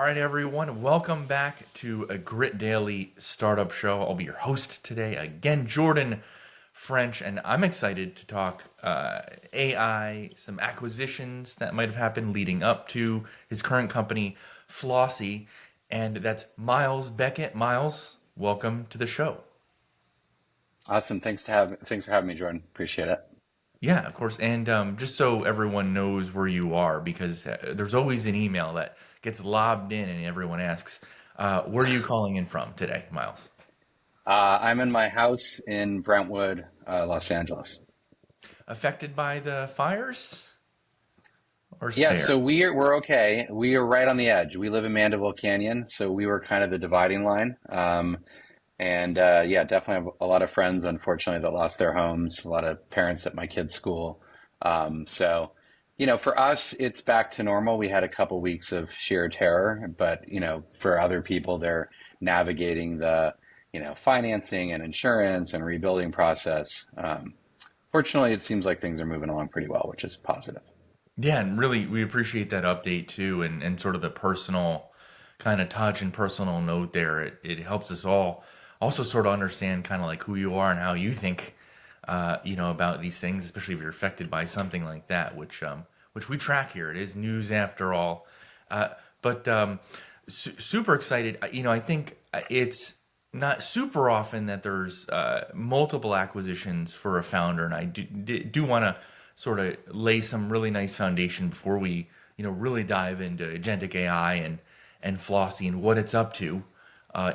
right, everyone, welcome back to a Grit Daily Startup Show. I'll be your host today, again, Jordan French, and I'm excited to talk AI, some acquisitions that might have happened leading up to his current company, Flossy, and that's Miles Beckett. Miles, welcome to the show. Awesome. Thanks for having me, Jordan. Appreciate it. Yeah, of course. And just so everyone knows where you are, because there's always an email that gets lobbed in and everyone asks, where are you calling in from today, Miles? I'm in my house in Brentwood, Los Angeles. Affected by the fires or Yeah, spared? so we're okay. We are right on the edge. We live in Mandeville Canyon, so we were kind of the dividing line. And yeah, definitely have a lot of friends, unfortunately, that lost their homes. A lot of parents at my kids' school. For us, it's back to normal. We had a couple weeks of sheer terror, but for other people, they're navigating the financing and insurance and rebuilding process. Fortunately, it seems like things are moving along pretty well, which is positive. Yeah, and really, we appreciate that update too, and sort of the personal kind of touch and personal note there. It helps us all also sort of understand kind of like who you are and how you think, about these things, especially if you're affected by something like that, which we track here. It is news after all. Uh, but super excited. I think it's not super often that there's multiple acquisitions for a founder, and I do want to sort of lay some really nice foundation before we, really dive into agentic AI and Flossy and what it's up to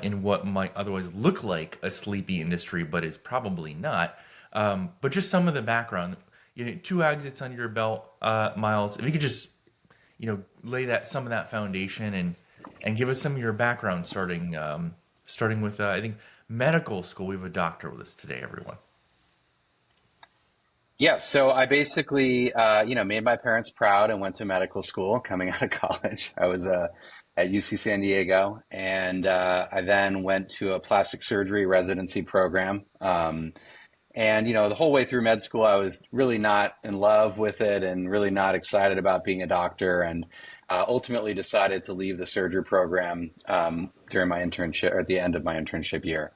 in what might otherwise look like a sleepy industry, but it's probably not. But just some of the background. Two exits under your belt, Miles. If you could just lay that some of that foundation and give us some of your background starting with I think medical school. We have a doctor with us today, everyone. Yeah, so I basically, made my parents proud and went to medical school coming out of college. I was at UC San Diego, and I then went to a plastic surgery residency program. And the whole way through med school, I was really not in love with it and really not excited about being a doctor, and ultimately decided to leave the surgery program during my internship or at the end of my internship year.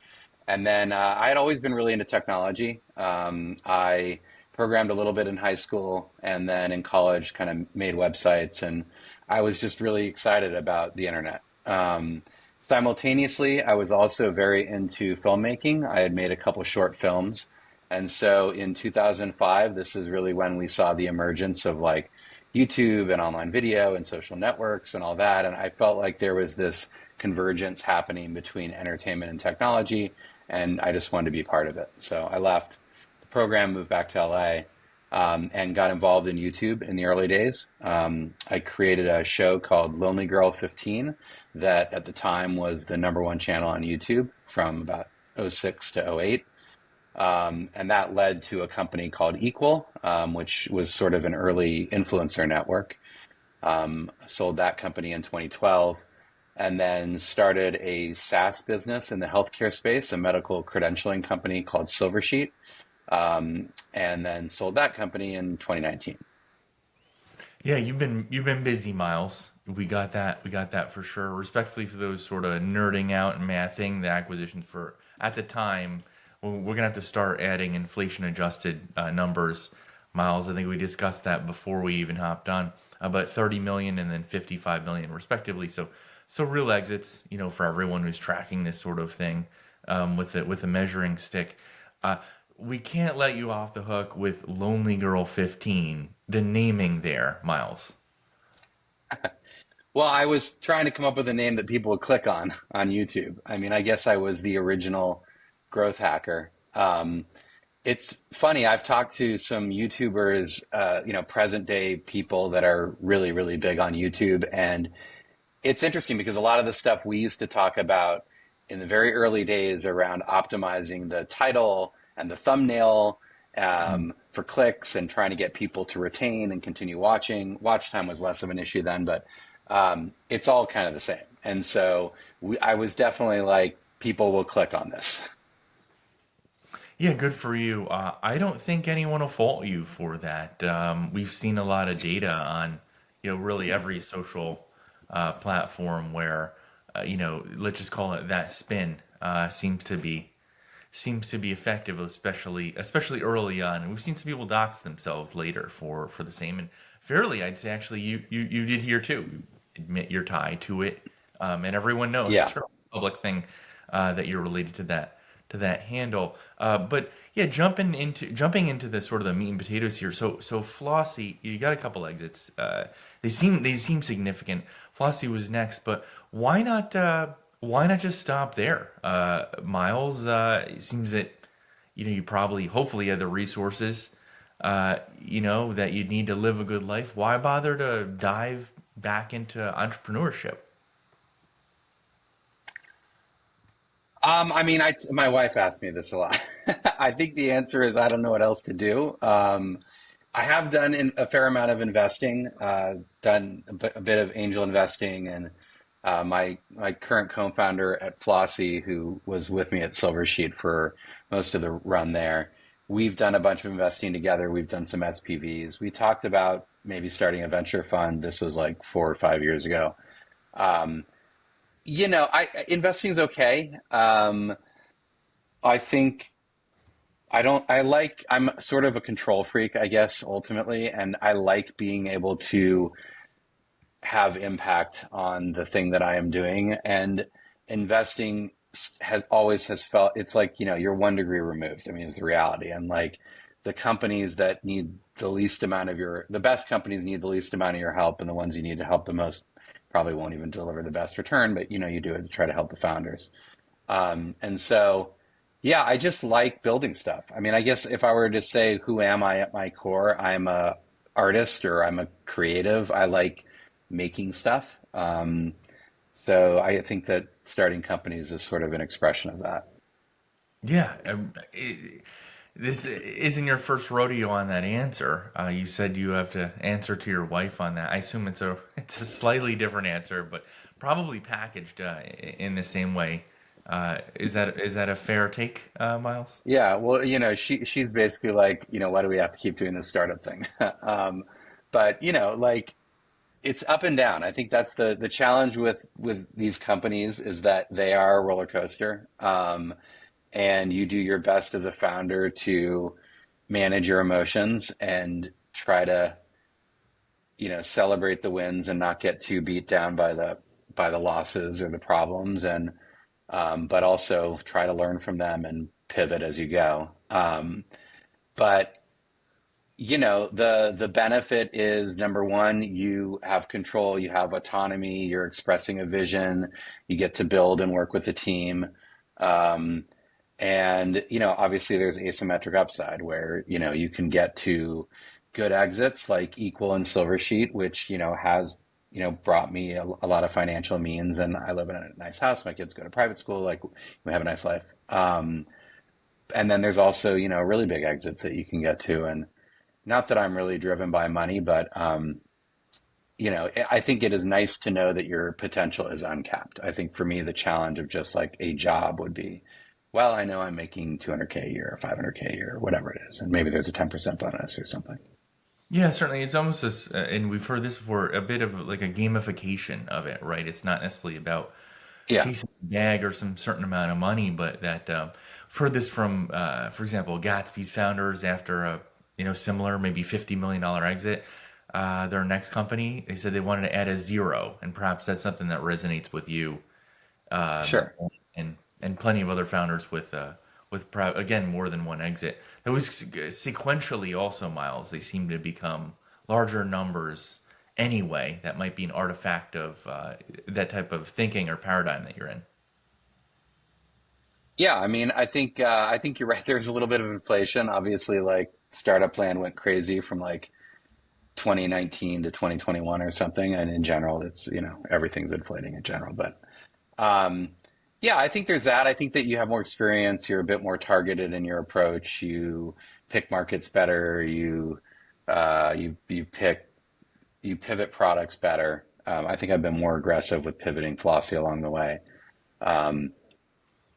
And then I had always been really into technology. I programmed a little bit in high school, and then in college, kind of made websites, and I was just really excited about the internet. Simultaneously, I was also very into filmmaking. I had made a couple short films. And so in 2005, this is really when we saw the emergence of like YouTube and online video and social networks and all that. And I felt like there was this convergence happening between entertainment and technology, and I just wanted to be part of it. So I left the program, moved back to LA, and got involved in YouTube in the early days. I created a show called Lonely Girl 15 that at the time was the number one channel on YouTube from about '06 to '08. And that led to a company called Equal, which was sort of an early influencer network. Sold that company in 2012, and then started a SaaS business in the healthcare space, a medical credentialing company called Silversheet, and then sold that company in 2019. Yeah, you've been busy, Miles. We got that. We got that for sure. Respectfully for those sort of nerding out and mathing the acquisitions for at the time. We're gonna have to start adding inflation adjusted numbers, Miles. I think we discussed that before we even hopped on. About 30 million and then 55 million respectively. So real exits, for everyone who's tracking this sort of thing with a measuring stick. Uh, we can't let you off the hook with Lonely Girl 15. The naming there, Miles. Well, I was trying to come up with a name that people would click on YouTube. I mean, I guess I was the original growth hacker. It's funny. I've talked to some YouTubers, present day people that are really, really big on YouTube, and it's interesting because a lot of the stuff we used to talk about in the very early days around optimizing the title and the thumbnail for clicks and trying to get people to retain and continue watching. Watch time was less of an issue then, but it's all kind of the same. And so I was definitely like, people will click on this. Yeah, good for you. I don't think anyone will fault you for that. We've seen a lot of data on, really every social platform where let's just call it that spin seems to be effective, especially early on. And we've seen some people dox themselves later for the same. And fairly, I'd say actually you did here too. You admit your tie to it, and everyone knows Yeah. it's a public thing that you're related to that handle. But yeah, jumping into the sort of the meat and potatoes here. So Flossy, you got a couple exits. They seem significant. Flossy was next, but why not? Why not just stop there, Miles? It seems that you probably, hopefully, have the resources, that you'd need to live a good life. Why bother to dive back into entrepreneurship? I mean, my wife asked me this a lot. I think the answer is I don't know what else to do. I have done a fair amount of investing, done a bit of angel investing, and my current co-founder at Flossy, who was with me at Silver Sheet for most of the run there, we've done a bunch of investing together. We've done some SPVs. We talked about maybe starting a venture fund. This was like 4 or 5 years ago. Um, investing is okay. I think I don't, I like, I'm sort of a control freak, I guess, ultimately, and I like being able to have impact on the thing that I am doing. And investing has felt it's like, you're 1 degree removed. I mean, is the reality. And like the companies that need the best companies need the least amount of your help, and the ones you need to help the most probably won't even deliver the best return, but you do it to try to help the founders. And so, yeah, I just like building stuff. I mean, I guess if I were to say who am I at my core, I'm a artist or I'm a creative. I like making stuff. So I think that starting companies is sort of an expression of that. Yeah, this isn't your first rodeo on that answer. You said you have to answer to your wife on that. I assume it's a slightly different answer, but probably packaged in the same way. Is that a fair take, Miles? Yeah, well, she's basically like, why do we have to keep doing this startup thing? But like it's up and down. I think that's the challenge with these companies is that they are a roller coaster. And you do your best as a founder to manage your emotions and try to, celebrate the wins and not get too beat down by the losses or the problems, and but also try to learn from them and pivot as you go. But the benefit is number one, you have control, you have autonomy, you're expressing a vision, you get to build and work with a team. Um, and obviously there's asymmetric upside where you can get to good exits like Equal and Silver Sheet, which has brought me a lot of financial means, and I live in a nice house. My kids go to private school, like we have a nice life. And then there's also really big exits that you can get to, and not that I'm really driven by money, but I think it is nice to know that your potential is uncapped. I think for me, the challenge of just like a job would be, well, I know I'm making 200K a year or 500K a year or whatever it is, and maybe there's a 10% bonus or something. Yeah, certainly. It's almost this, and we've heard this before, a bit of like a gamification of it, right? It's not necessarily about Yeah, chasing a bag or some certain amount of money, but that I've heard this from, for example, Gatsby's founders after a similar maybe $50 million exit. Their next company, they said they wanted to add a zero, and perhaps that's something that resonates with you, um, sure. and plenty of other founders with again more than one exit. That was sequentially also, Miles. They seem to become larger numbers anyway. That might be an artifact of that type of thinking or paradigm that you're in. Yeah, I mean, I think you're right. There's a little bit of inflation. Obviously, like startup land went crazy from like 2019 to 2021 or something, and in general, it's everything's inflating in general. But um, yeah, I think there's that. I think that you have more experience. You're a bit more targeted in your approach. You pick markets better. You pivot products better. I think I've been more aggressive with pivoting Flossy along the way. Um,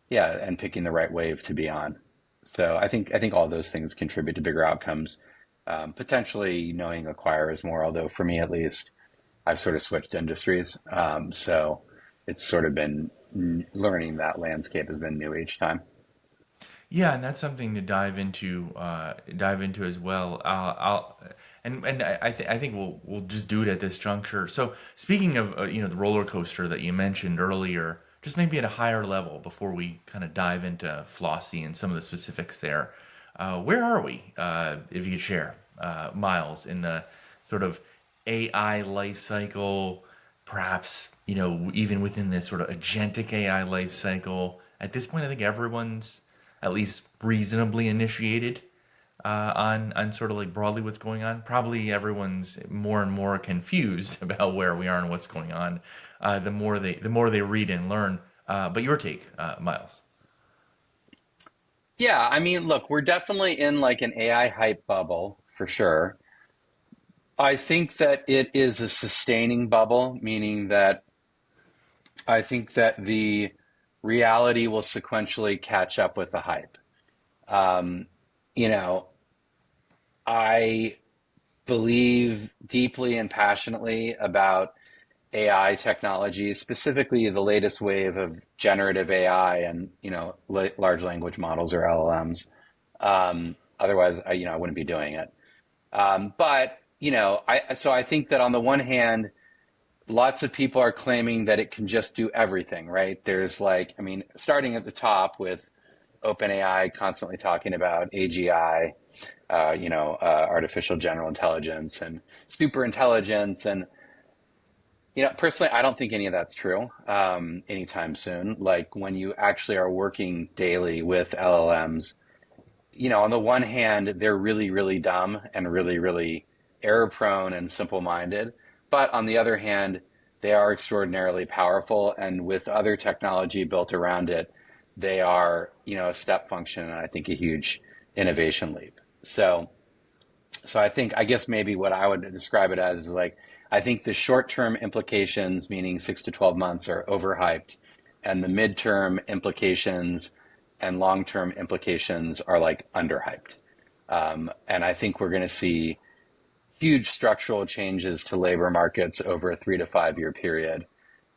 yeah, and picking the right wave to be on. So I think all those things contribute to bigger outcomes. Potentially knowing acquirers more, although for me at least, I've sort of switched industries. So it's sort of been learning that landscape has been new each time. Yeah, and that's something to dive into as well. And I think we'll just do it at this juncture. So speaking of the roller coaster that you mentioned earlier, just maybe at a higher level before we kind of dive into Flossy and some of the specifics there. Where are we? If you could share, Miles, in the sort of AI life cycle, perhaps even within this sort of agentic AI life cycle. At this point, I think everyone's at least reasonably initiated on sort of like broadly what's going on. Probably everyone's more and more confused about where we are and what's going on. The more they read and learn. But your take, Miles. Yeah, I mean, look, we're definitely in like an AI hype bubble for sure. I think that it is a sustaining bubble, meaning that I think that the reality will sequentially catch up with the hype. Um, you know, I believe deeply and passionately about AI technology, specifically the latest wave of generative AI and large language models or LLMs. Otherwise, I wouldn't be doing it. But I think that on the one hand, lots of people are claiming that it can just do everything, right? There's like, I mean, starting at the top with OpenAI constantly talking about AGI, artificial general intelligence and super intelligence. And, personally, I don't think any of that's true anytime soon. Like when you actually are working daily with LLMs, on the one hand, they're really, really dumb and really, really error prone and simple minded. But on the other hand, they are extraordinarily powerful. And with other technology built around it, they are, a step function and I think a huge innovation leap. So I guess maybe what I would describe it as is like, I think the short term implications, meaning 6 to 12 months, are overhyped, and the midterm implications and long term implications are like underhyped. And I think we're going to see huge structural changes to labor markets over a 3 to 5 year period.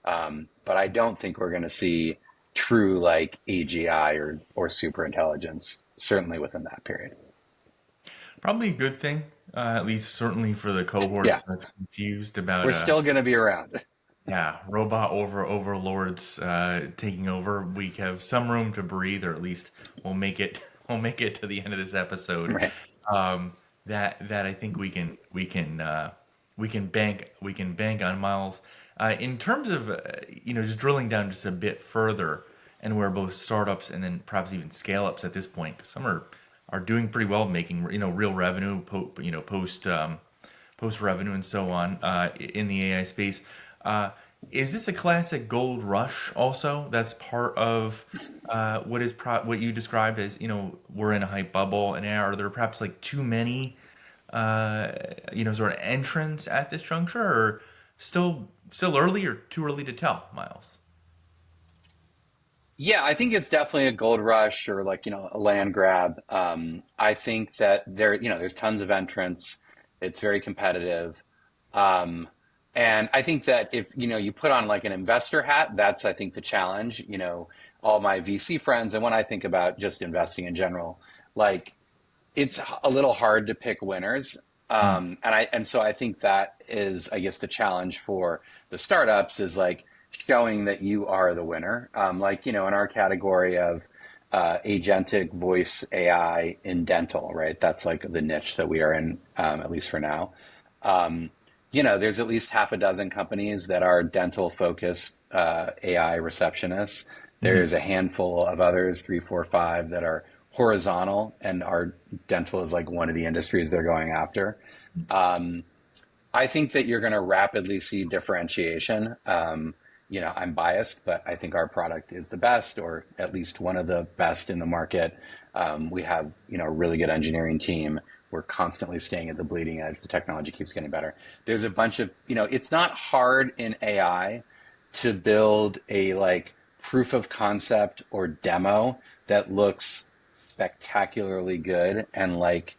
But I don't think we're going to see true like AGI or super intelligence, certainly within that period. Probably a good thing, at least certainly for the Yeah, cohorts that's confused about we're still going to be around. yeah, robot overlords taking over. We have some room to breathe, or at least we'll make it. We'll make it to the end of this episode. Right. That I think we can bank on, Miles. In terms of just drilling down just a bit further, and where both startups and then perhaps even scale ups at this point, 'cause some are doing pretty well, making real revenue, post revenue and so on in the AI space. Uh, is this a classic gold rush also? That's part of what you described as we're in a hype bubble, and are there perhaps like too many sort of entrants at this juncture, or still early or too early to tell, Miles? Yeah, I think it's definitely a gold rush or like, a land grab. I think that there's tons of entrants. It's very competitive. Um, and I think that if, you put on like an investor hat, that's, I think, the challenge. All my VC friends, and when I think about just investing in general, like it's a little hard to pick winners. Hmm. And so I think that is, I guess, the challenge for the startups is like showing that you are the winner. Like, in our category of agentic voice AI in dental, right? That's like the niche that we are in, at least for now. Um, there's at least half a dozen companies that are dental focused AI receptionists. Mhm. There's a handful of others, three, four, five, that are horizontal, and our dental is like one of the industries they're going after. Um, I think that you're going to rapidly see differentiation. I'm biased, but I think our product is the best, or at least one of the best in the market. We have, a really good engineering team. We're constantly staying at the bleeding edge. The technology keeps getting better. There's a bunch of, it's not hard in AI to build a like proof of concept or demo that looks spectacularly good and like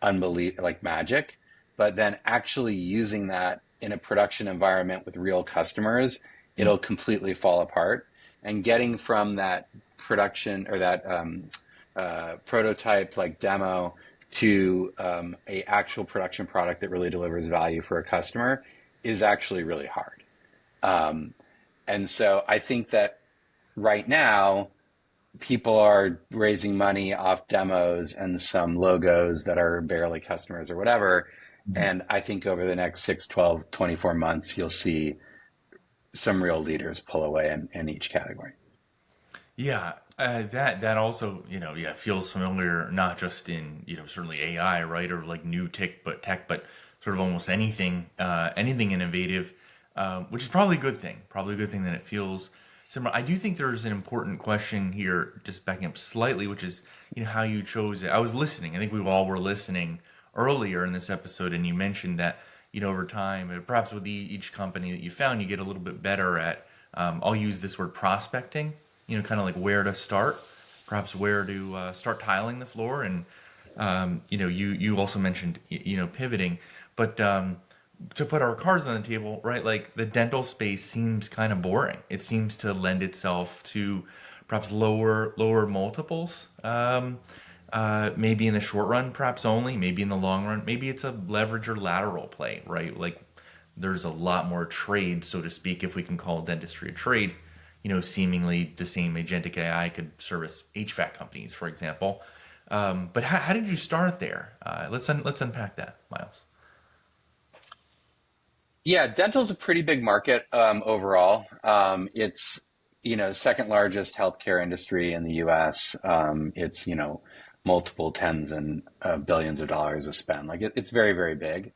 unbelievable, like magic, but then actually using that in a production environment with real customers, it'll completely fall apart. And getting from that production or that prototype like demo to a actual production product that really delivers value for a customer is actually really hard. Um, and so I think that right now people are raising money off demos and some logos that are barely customers or whatever. Mhm. And I think over the next 6, 12, 24 months, you'll see some real leaders pull away in each category. Yeah, that also, yeah, feels familiar, not just in, certainly AI, right, or like new tech, but sort of almost anything innovative, which is probably a good thing. Probably a good thing that it feels similar. I do think there's an important question here, just backing up slightly, which is, how you chose it. I was listening. I think we all were listening earlier in this episode, and you mentioned that, over time, perhaps with each company that you found, you get a little bit better at, I'll use this word prospecting, kind of like where to start, perhaps where to start tiling the floor. And, you also mentioned, pivoting, but to put our cards on the table, right? Like the dental space seems kind of boring. It seems to lend itself to perhaps lower multiples. Maybe in the short run, perhaps only. Maybe in the long run, maybe it's a leverage or lateral play, right? Like there's a lot more trade, so to speak, if we can call dentistry a trade. Seemingly the same agentic AI could service HVAC companies, for example. But how did you start there? Let's unpack that, Miles. Yeah, dental is a pretty big market overall. It's second largest healthcare industry in the U.S. It's multiple tens and billions of dollars of spend. Like it's very very big.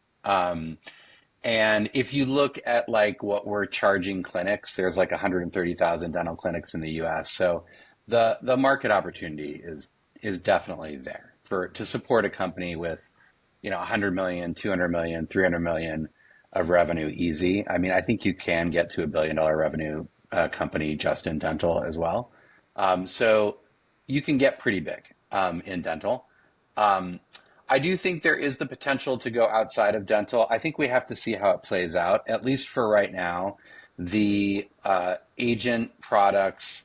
And if you look at like what we're charging clinics, there's like 130,000 dental clinics in the US. So the market opportunity is definitely there for to support a company with, 100 million, 200 million, 300 million of revenue easy. I mean, I think you can get to $1 billion revenue company just in dental as well. So you can get pretty big in dental. Um, I do think there is the potential to go outside of dental. I think we have to see how it plays out. At least for right now, the agent products,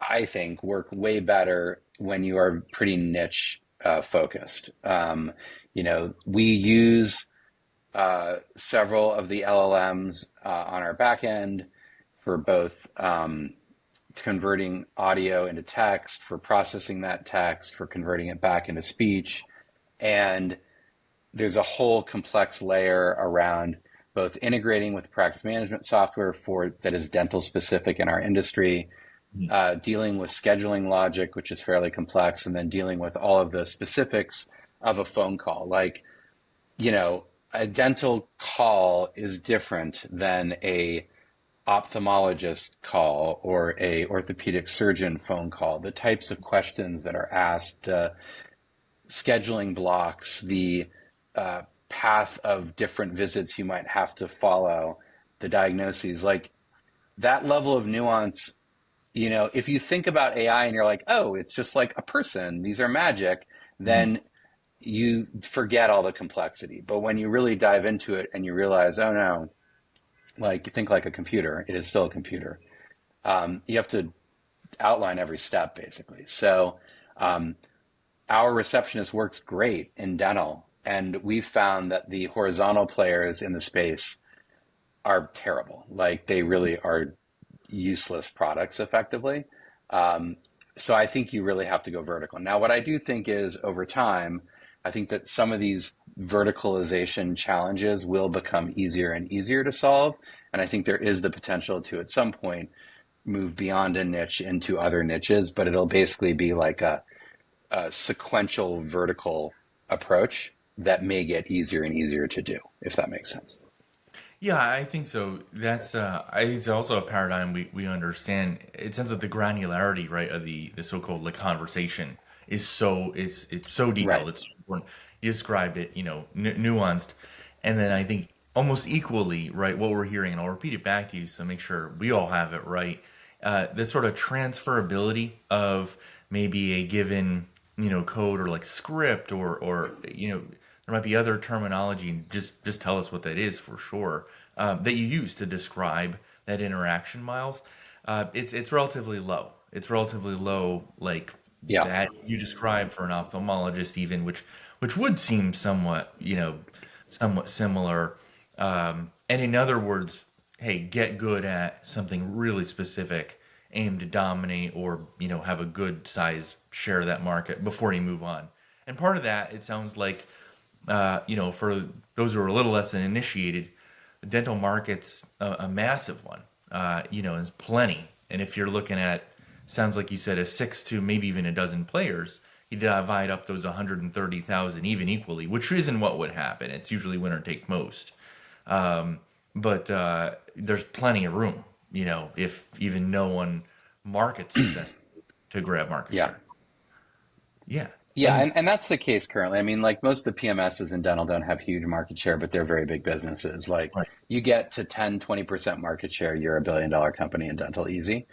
I think, work way better when you are pretty niche focused. We use several of the LLMs on our back end for both converting audio into text, for processing that text, for converting it back into speech. And there's a whole complex layer around both integrating with practice management software for that is dental specific in our industry, dealing with scheduling logic, which is fairly complex, and then dealing with all of the specifics of a phone call. Like, a dental call is different than a ophthalmologist call or a orthopedic surgeon phone call. The types of questions that are asked, scheduling blocks, the path of different visits you might have to follow, the diagnoses, like that level of nuance. If you think about AI and you're like, oh, it's just like a person, these are magic, Mhm. then you forget all the complexity. But when you really dive into it and you realize, oh no, like you think like a computer, it is still a computer. You have to outline every step basically. So um, our receptionist works great in dental, and we've found that the horizontal players in the space are terrible. Like they really are useless products effectively. Um, so I think you really have to go vertical. Now, what I do think is over time, I think that some of these verticalization challenges will become easier and easier to solve. And I think there is the potential to, at some point, move beyond a niche into other niches, but it'll basically be like a sequential vertical approach that may get easier and easier to do, if that makes sense. Yeah, I think so. I think it's also a paradigm we understand. It sounds like the granularity, right, of the so-called like conversation is it's so detailed. Right. It's important. You described it, nuanced, and then I think almost equally, right, what we're hearing, and I'll repeat it back to you, so make sure we all have it right. This sort of transferability of maybe a given, code or like script or there might be other terminology, and just tell us what that is for sure, that you use to describe that interaction, Miles. It's relatively low. It's relatively low, like Yeah. that you describe for an ophthalmologist, even, which would seem somewhat, somewhat similar. And in other words, hey, get good at something really specific, aim to dominate or have a good size share of that market before you move on. And part of that, it sounds like, for those who are a little less than initiated, the dental market's a massive one. There's plenty. And if you're looking at, sounds like you said, a six to maybe even a dozen players, you divide up those 130,000 even equally, which isn't what would happen. It's usually winner take most. Um, but there's plenty of room, if even no one markets successfully to grab market Yeah. share. Yeah. Yeah, And and that's the case currently. I mean, like most of the PMSs in dental don't have huge market share, but they're very big businesses. Like right. you get to 10, 20% market share, you're a billion-dollar company in dental easy.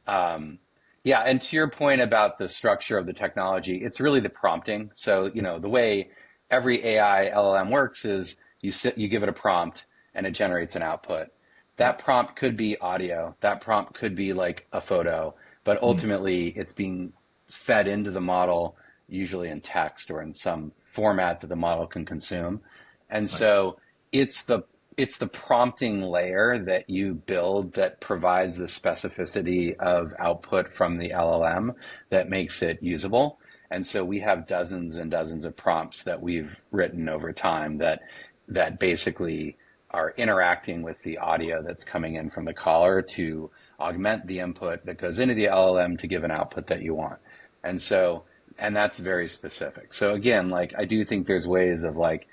Um, yeah, and to your point about the structure of the technology, it's really the prompting. So, the way every AI LLM works is you give it a prompt and it generates an output. That Yep. prompt could be audio, that prompt could be like a photo, but Mm, ultimately it's being fed into the model, usually in text or in some format that the model can consume. And right. so it's the it's the prompting layer that you build that provides the specificity of output from the LLM that makes it usable. And so we have dozens and dozens of prompts that we've written over time that basically are interacting with the audio that's coming in from the caller to augment the input that goes into the LLM to give an output that you want. And so, and that's very specific. So again, like I do think there's ways of like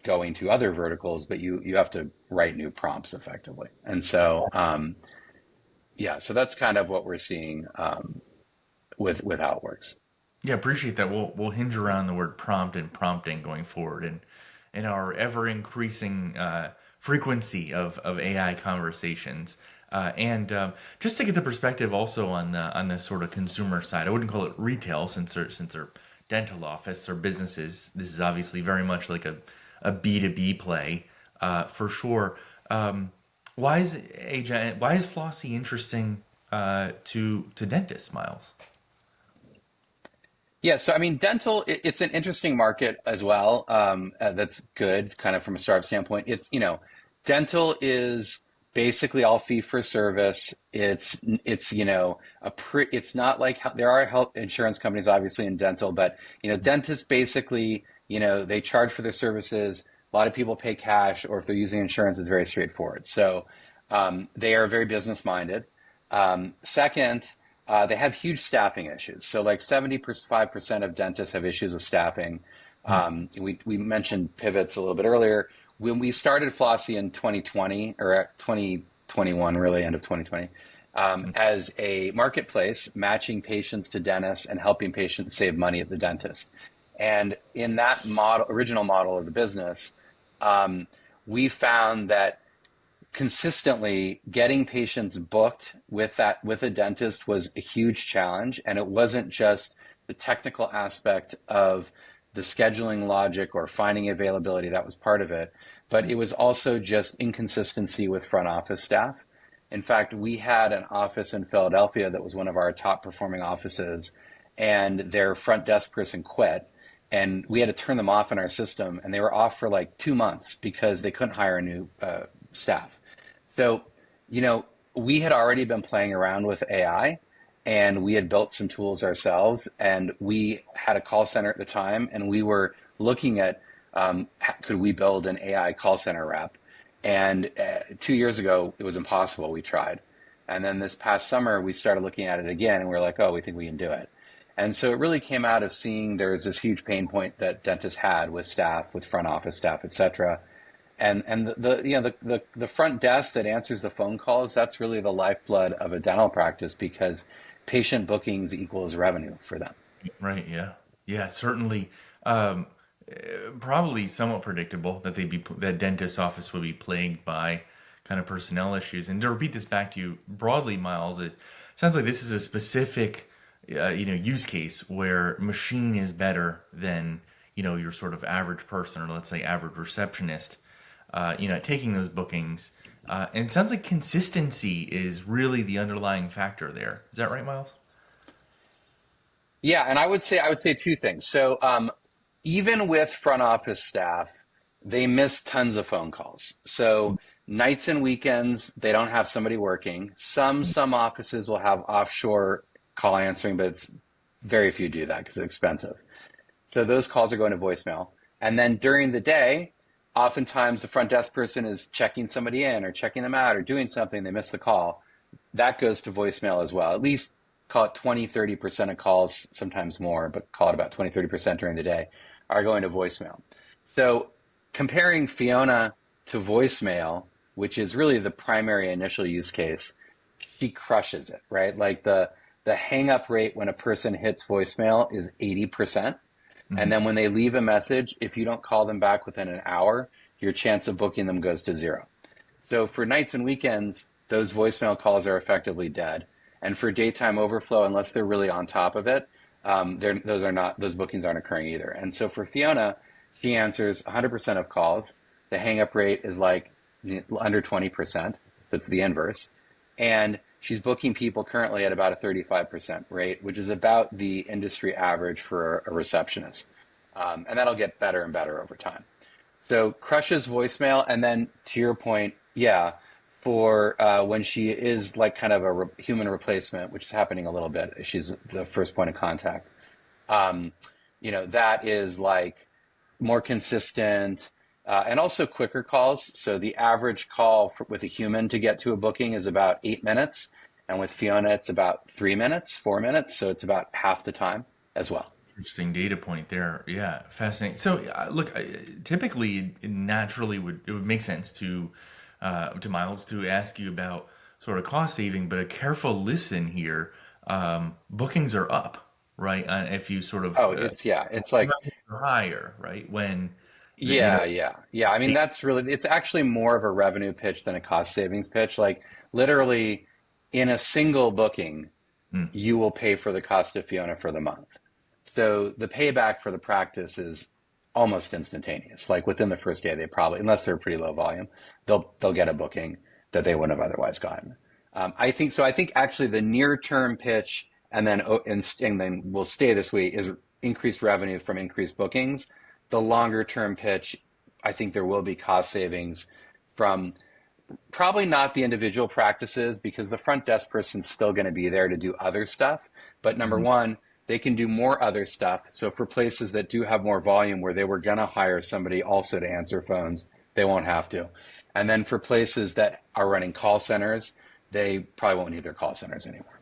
going to other verticals, but you have to write new prompts effectively. And so, yeah, so that's kind of what we're seeing with how it works. Yeah, appreciate that. We'll hinge around the word prompt and prompting going forward, and in our ever increasing frequency of AI conversations. And just to get the perspective also on the sort of consumer side, I wouldn't call it retail since they're dental office or businesses. This is obviously very much like a B2B play, for sure. Why is Flossy interesting to dentists, Miles? Yeah, so I mean, dental, it's an interesting market as well. That's good, kind of from a startup standpoint. Dental is basically all fee for service. It's not like there are health insurance companies obviously in dental, but dentists basically, they charge for their services. A lot of people pay cash, or if they're using insurance, it's very straightforward. So they are very business minded. Second, they have huge staffing issues. So like 75% of dentists have issues with staffing. Hmm. We mentioned pivots a little bit earlier. When we started Flossy in 2020 or at 2021, really end of 2020, as a marketplace matching patients to dentists and helping patients save money at the dentist. And in that original model of the business, we found that consistently getting patients booked with a dentist was a huge challenge, and it wasn't just the technical aspect of the scheduling logic or finding availability. That was part of it, but it was also just inconsistency with front office staff. In fact, we had an office in Philadelphia that was one of our top performing offices, and their front desk person quit, and we had to turn them off in our system, and they were off for like 2 months because they couldn't hire a new staff. So, we had already been playing around with AI, and we had built some tools ourselves, and we had a call center at the time, and we were looking at could we build an AI call center rep? And 2 years ago, it was impossible. We tried. And then this past summer, we started looking at it again, and we were like, oh, we think we can do it. And so it really came out of seeing there's this huge pain point that dentists had with staff, with front office staff, et cetera. And the front desk that answers the phone calls, that's really the lifeblood of a dental practice because patient bookings equals revenue for them. Right. Yeah. Yeah. Certainly. Um, Probably somewhat predictable that that dentist's office would be plagued by kind of personnel issues. And to repeat this back to you broadly, Miles, it sounds like this is a specific use case where machine is better than your sort of average person, or let's say average receptionist, taking those bookings. And it sounds like consistency is really the underlying factor there. Is that right, Miles? Yeah, and I would say two things. So even with front office staff, they miss tons of phone calls. So nights and weekends, they don't have somebody working. Some offices will have offshore call answering, but it's very few do that because it's expensive. So those calls are going to voicemail. And then during the day, oftentimes the front desk person is checking somebody in or checking them out or doing something, they miss the call. That goes to voicemail as well. At least call it 20-30% of calls, sometimes more, but call it about 20-30% during the day, are going to voicemail. So comparing Fiona to voicemail, which is really the primary initial use case, she crushes it, right? Like the hang up rate when a person hits voicemail is 80%. And Hmm. then when they leave a message, if you don't call them back within an hour, your chance of booking them goes to zero. So for nights and weekends, those voicemail calls are effectively dead. And for daytime overflow, unless they're really on top of it, those bookings aren't occurring either. And so for Fiona, she answers 100% of calls. The hang up rate is like under 20%, so it's the inverse. And she's booking people currently at about a 35% rate, which is about the industry average for a receptionist. And that'll get better and better over time. So crushes voicemail, and then to your point, yeah, for when she is like kind of a human replacement, which is happening a little bit, she's the first point of contact. Um, that is like more consistent and also quicker calls. So the average call with a human to get to a booking is about 8 minutes, and with Fiona, it's about 3 minutes, 4 minutes. So it's about half the time as well. Interesting data point there. Yeah, fascinating. So, look, typically, naturally, it would make sense to Miles to ask you about sort of cost saving, but a careful listen here. Bookings are up, right? If you sort of Oh, it's like revenues are higher, right? When the yeah. I mean, the it's actually more of a revenue pitch than a cost savings pitch. Like literally in a single booking, mm, you will pay for the cost of Fiona for the month. So the payback for the practice is almost instantaneous. Like within the first day, they probably, unless they're pretty low volume, they'll get a booking that they wouldn't have otherwise gotten. I think so. I think actually the near term pitch and then will stay this way is increased revenue from increased bookings. The longer term pitch, I think there will be cost savings from probably not the individual practices because the front desk person's still going to be there to do other stuff. But number mm, one, they can do more other stuff. So for places that do have more volume where they were going to hire somebody also to answer phones, they won't have to. And then for places that are running call centers, they probably won't need their call centers anymore.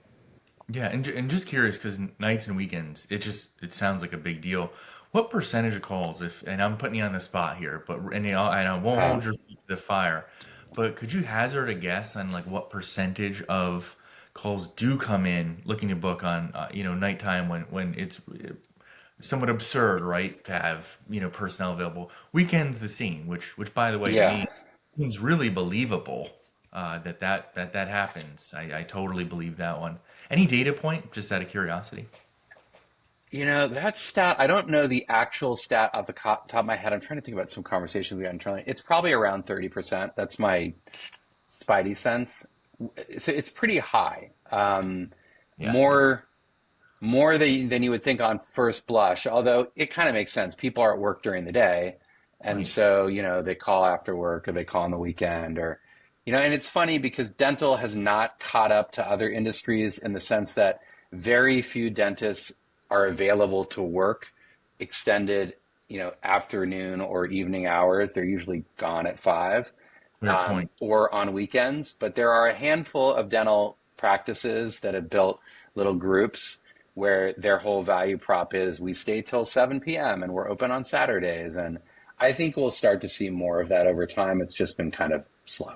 yeah, and just curious because nights and weekends, it sounds like a big deal. What percentage of calls, if and I'm putting you on the spot here, but and I won't Uh, hold your feet to the fire, but could you hazard a guess on like what percentage of calls do come in looking to book on nighttime when it's somewhat absurd, right, to have personnel available. Weekends the same, which by the way to yeah. me seems really believable that happens. I totally believe that one. Any data point, just out of curiosity? That stat, I don't know the actual stat off the top of my head. I'm trying to think about some conversations we had internally. It's probably around 30%. That's my spidey sense. It's pretty high. Yeah, yeah, More more than you would think on first blush, although it kind of makes sense. People are at work during the day, and right. so, they call after work or they call on the weekend or, and it's funny because dental has not caught up to other industries in the sense that very few dentists are available to work extended, afternoon or evening hours. They're usually gone at 5 Fair point. or on weekends. But there are a handful of dental practices that have built little groups where their whole value prop is we stay till 7 p.m. and we're open on Saturdays. And I think we'll start to see more of that over time. It's just been kind of slow.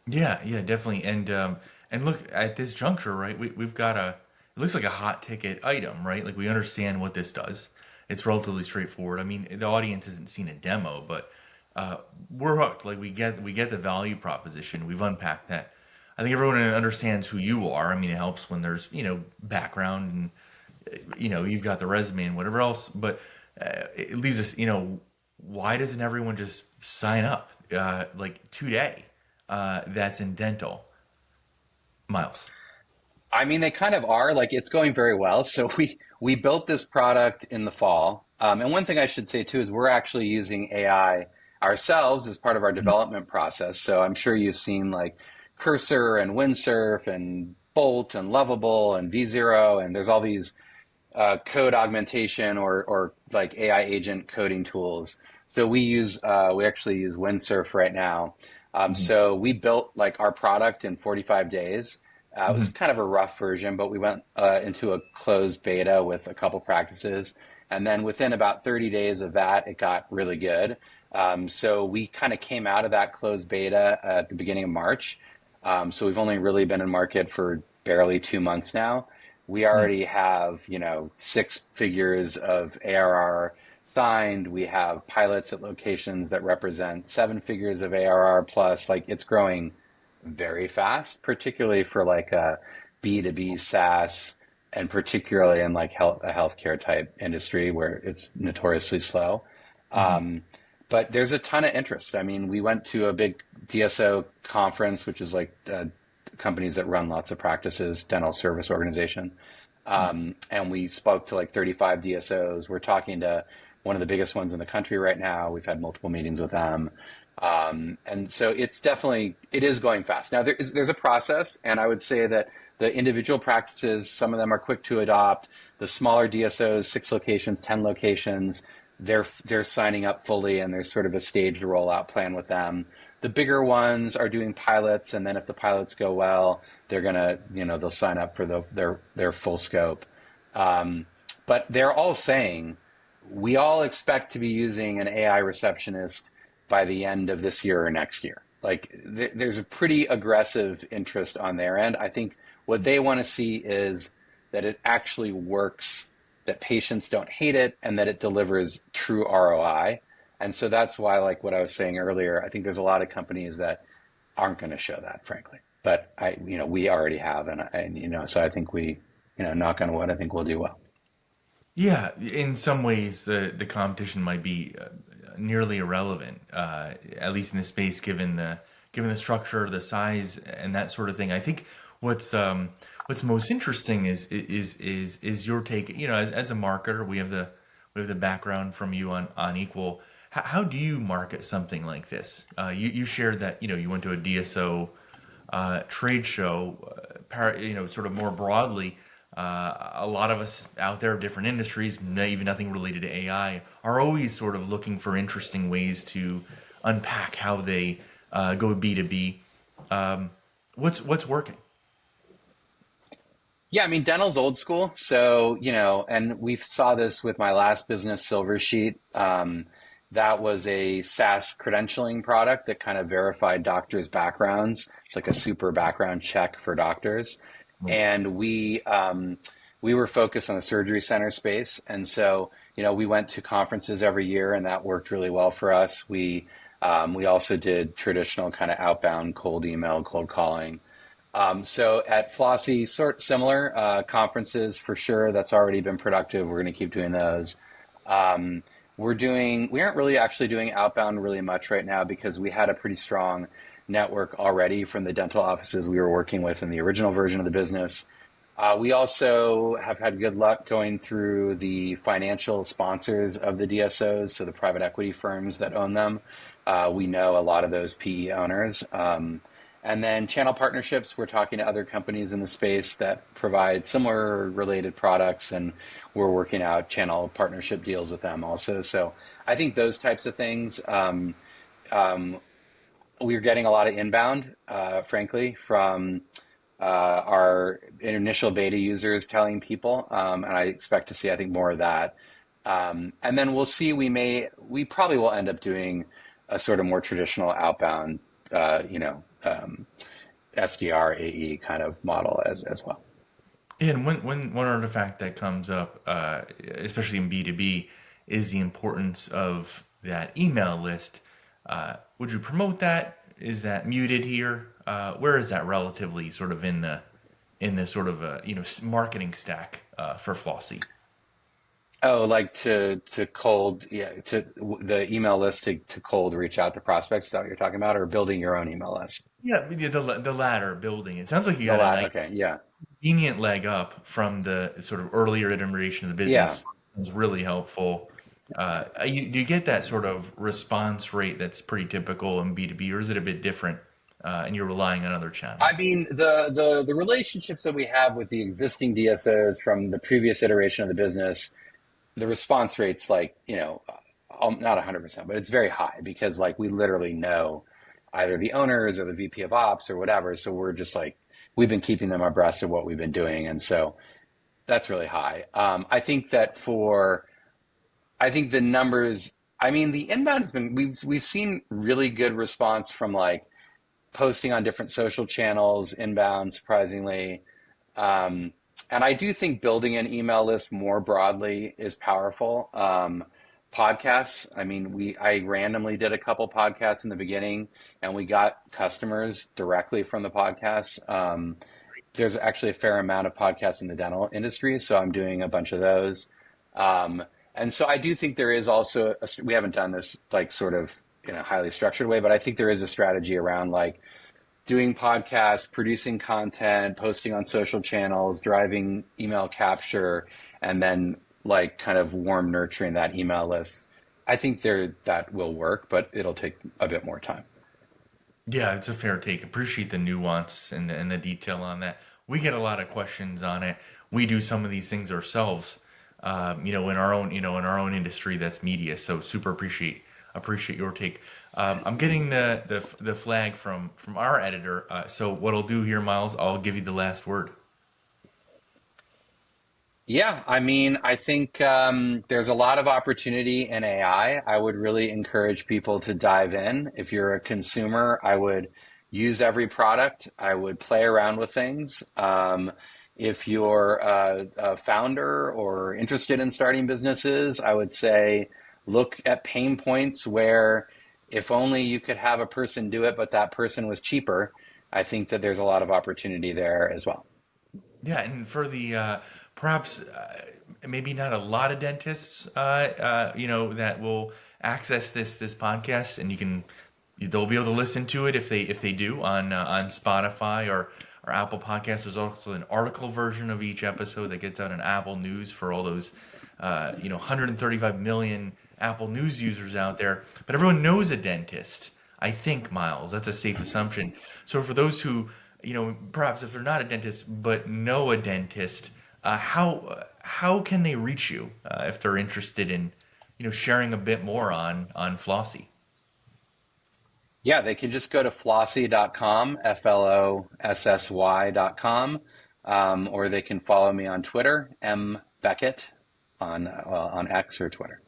Yeah, yeah, definitely. And look at this juncture, right? We've got it looks like a hot ticket item, right? Like we understand what this does. It's relatively straightforward. I mean, the audience hasn't seen a demo, but we're hooked. Like we get the value proposition. We've unpacked that. I think everyone understands who you are. I mean, it helps when there's background and you've got the resume and whatever else. But it leaves us, why doesn't everyone just sign up like today? That's in dental, Miles. I mean, they kind of are. Like, it's going very well. So we built this product in the fall. And one thing I should say too is we're actually using AI ourselves as part of our development process. So I'm sure you've seen like Cursor and Windsurf and Bolt and Lovable and V0, and there's all these code augmentation or like AI agent coding tools. So we actually use Windsurf right now. Mhm. So we built like our product in 45 days. It was Mhm. kind of a rough version, but we went into a closed beta with a couple practices. And then within about 30 days of that, it got really good. So we kind of came out of that closed beta at the beginning of March. So we've only really been in market for barely 2 months now. We Mhm. already have, six figures of ARR signed. We have pilots at locations that represent seven figures of ARR plus. Like, it's growing very fast, particularly for like a B2B SaaS, and particularly in like a healthcare type industry where it's notoriously slow. Mhm. Um, but there's a ton of interest. I mean, we went to a big DSO conference, which is like companies that run lots of practices, dental service organization. Mhm. And we spoke to like 35 DSOs. We're talking to one of the biggest ones in the country right now. We've had multiple meetings with them. And so it is going fast. Now there's a process, and I would say that the individual practices, some of them are quick to adopt. The smaller DSOs, 6 locations, 10 locations, they're signing up fully, and there's sort of a staged rollout plan with them. The bigger ones are doing pilots, and then if the pilots go well, they're gonna, they'll sign up for their full scope. Um, but they're all saying we all expect to be using an AI receptionist by the end of this year or next year. Like, there's a pretty aggressive interest on their end. I think what they want to see is that it actually works, that patients don't hate it, and that it delivers true ROI. And so that's why, like what I was saying earlier, I think there's a lot of companies that aren't going to show that, frankly. But we already have, and so I think knock on wood, I think we'll do well. Yeah, in some ways, the competition might be nearly irrelevant, at least in this space, given the structure, the size, and that sort of thing. I think what's what's most interesting is your take. As a marketer, we have the background from you on Equal. How do you market something like this? You shared that you went to a DSO trade show, sort of more broadly, a lot of us out there, different industries, even nothing related to AI, are always sort of looking for interesting ways to unpack how they go B2B. Um, what's working? Yeah, I mean, dental's old school. So, and we saw this with my last business, Silver Sheet. That was a SaaS credentialing product that kind of verified doctors' backgrounds. It's like a super background check for doctors. And we were focused on the surgery center space. And so, we went to conferences every year, and that worked really well for us. We also did traditional kind of outbound cold email, cold calling. So at Flossy, sort similar conferences for sure. That's already been productive. We're going to keep doing those. Um, we aren't really actually doing outbound really much right now because we had a pretty strong network already from the dental offices we were working with in the original version of the business. We also have had good luck going through the financial sponsors of the DSOs, so the private equity firms that own them. We know a lot of those PE owners. And then channel partnerships, we're talking to other companies in the space that provide similar related products, and we're working out channel partnership deals with them also. So I think those types of things, um, we're getting a lot of inbound, frankly, from our initial beta users telling people, and I expect to see, I think, more of that. And then we'll see. We probably will end up doing a sort of more traditional outbound, SDR AE kind of model as well. And one artifact that comes up, especially in B2B, is the importance of that email list. Would you promote that? Is that muted here? Where is that relatively sort of in the sort of marketing stack for Flossy? Oh, like to cold, yeah, to the email list to cold reach out to prospects. Is that what you're talking about, or building your own email list? Yeah, the latter building. It sounds like you The got a lat. Okay, nice yeah, convenient leg up from the sort of earlier iteration of the yeah. business. It was really helpful. Do you get that sort of response rate that's pretty typical in B2B, or is it a bit different, and you're relying on other I channels? mean, the relationships that we have with the existing DSOs from the previous iteration of the business, the response rate's like, not 100%, but it's very high because like we literally know either the owners or the VP of ops or whatever. So we're just like, we've been keeping them abreast of what we've been doing. And so that's really high. I think the numbers, I mean, the inbound has been, we've seen really good response from like posting on different social channels, inbound, surprisingly. Um, and I do think building an email list more broadly is powerful. Podcasts, I mean, I randomly did a couple podcasts in the beginning, and we got customers directly from the podcasts. There's actually a fair amount of podcasts in the dental industry, so I'm doing a bunch of those. Um, and so I do think there is also we haven't done this like sort of in a highly structured way, but I think there is a strategy around like doing podcasts, producing content, posting on social channels, driving email capture, and then like kind of warm nurturing that email list. I think that will work, but it'll take a bit more time. Yeah, it's a fair take. Appreciate the nuance and the detail on that. We get a lot of questions on it. We do some of these things ourselves, in our own, in our own industry that's media. So super appreciate your take. I'm getting the flag from our editor. So what I'll do here, Miles, I'll give you the last word. Yeah, I mean, I think there's a lot of opportunity in AI. I would really encourage people to dive in. If you're a consumer, I would use every product. I would play around with things. If you're a founder or interested in starting businesses, I would say look at pain points where if only you could have a person do it, but that person was cheaper. I think that there's a lot of opportunity there as well. Yeah, and for the perhaps maybe not a lot of dentists, that will access this podcast, and they'll be able to listen to it if they do on Spotify or Apple Podcasts. There's also an article version of each episode that gets out in Apple News for all those 135 million Apple News users out there. But everyone knows a dentist. I think, Miles. That's a safe assumption. So for those who, perhaps if they're not a dentist but know a dentist, how can they reach you if they're interested in, sharing a bit more on Flossy? Yeah, they can just go to flossy.com, Flossy.com, or they can follow me on Twitter, M Beckett, on X or Twitter.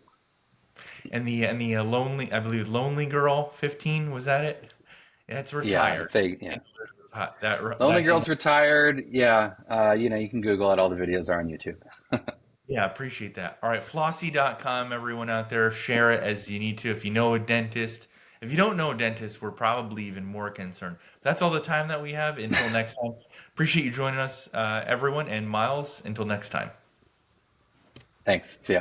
And the lonely, I believe, lonely girl 15, was that it? That's Yeah, retired. yeah. Lonely That can Girl's retired. Yeah, you can Google it. All the videos are on YouTube. Yeah, appreciate that. All right, flossy.com, everyone out there, share it as you need to. If you know a dentist, if you don't know a dentist, we're probably even more concerned. That's all the time that we have. Until next time, appreciate you joining us, everyone, and Miles, until next time. Thanks. See ya.